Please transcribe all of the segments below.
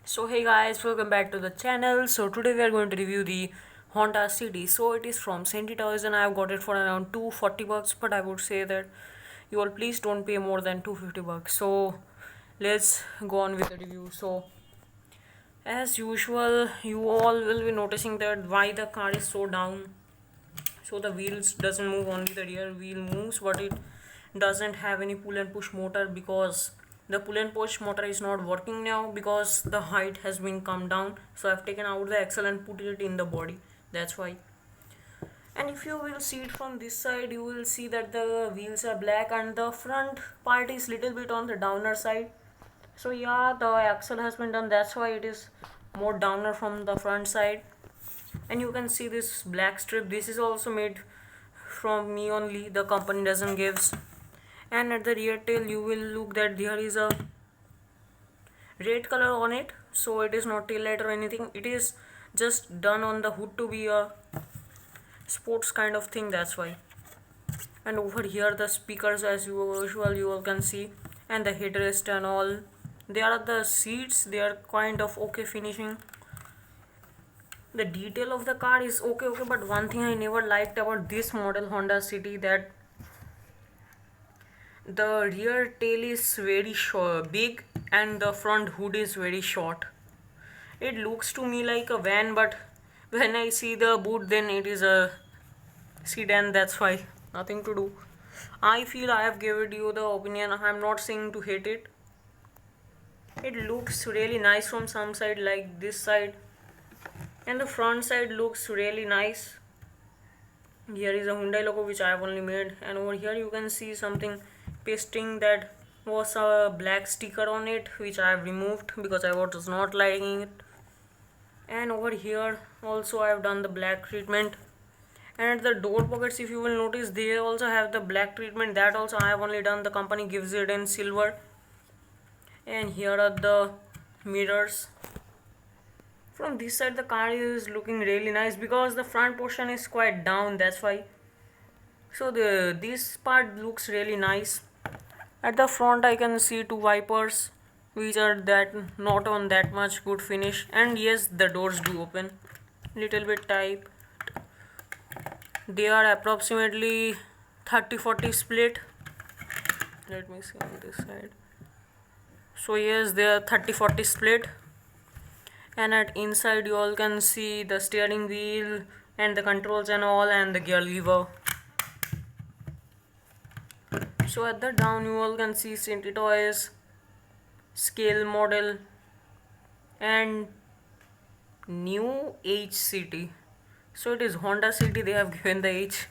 So hey guys, welcome back to the channel. So today we are going to review the Honda City. So it is from Senti Toys and I have got it for around 240 bucks, but I would say that you all please don't pay more than 250 bucks. So let's go on with the review. So as usual, you all will be noticing that why the car is so down. So the wheels doesn't move, only the rear wheel moves, but it doesn't have any pull and push motor because the pull and push motor is not working now because the height has been come down. So I've taken out the axle and put it in the body, that's why. And if you will see it from this side, you will see that the wheels are black and the front part is little bit on the downer side. So yeah, the axle has been done, that's why it is more downer from the front side. And you can see this black strip, this is also made from me only, the company doesn't gives. And at the rear tail you will look that there is a red color on it, so it is not tail light or anything, it is just done on the hood to be a sports kind of thing, that's why. And over here the speakers as usual you all can see, and the headrest and all. They are the seats, they are kind of okay finishing. The detail of the car is okay, but one thing I never liked about this model Honda City, that the rear tail is very big and the front hood is very short. It looks to me like a van, but when I see the boot then it is a sedan, that's why. Nothing to do. I feel I have given you the opinion, I'm not saying to hate it. It looks really nice from some side, like this side, and the front side looks really nice. Here is a Hyundai logo which I have only made, and over here you can see something pasting, that was a black sticker on it which I have removed because I was not liking it. And over here also I have done the black treatment. And at the door pockets, if you will notice, they also have the black treatment, that also I have only done, the company gives it in silver. And here are the mirrors. From this side the car is looking really nice because the front portion is quite down, that's why. So this part looks really nice. At the front I can see two wipers which are that not on that much good finish, and yes, the doors do open little bit tight. They are approximately 30-40 split. Let me see on this side. So yes, they are 30-40 split. And at inside you all can see the steering wheel and the controls and all, and the gear lever. So at the down you all can see Senti Toys, scale model, and new H City. So it is Honda City, they have given the H.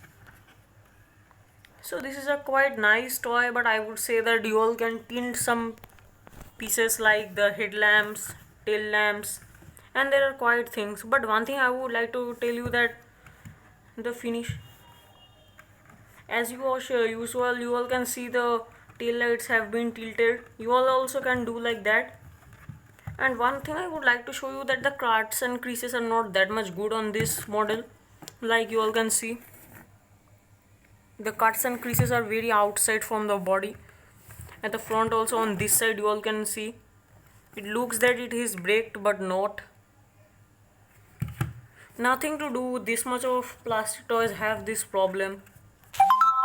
So this is a quite nice toy, but I would say that you all can tint some pieces like the headlamps, tail lamps, and there are quite things. But one thing I would like to tell you, that the finish, as you all usual, you all can see the tail lights have been tilted, you all also can do like that. And one thing I would like to show you, that the cuts and creases are not that much good on this model. Like you all can see, the cuts and creases are very outside from the body. At the front also on this side you all can see, it looks that it is braked but not. Nothing to do, this much of plastic toys have this problem.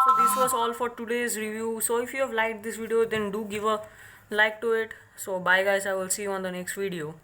So this was all for today's review. So if you have liked this video, then do give a like to it. So bye guys, I will see you on the next video.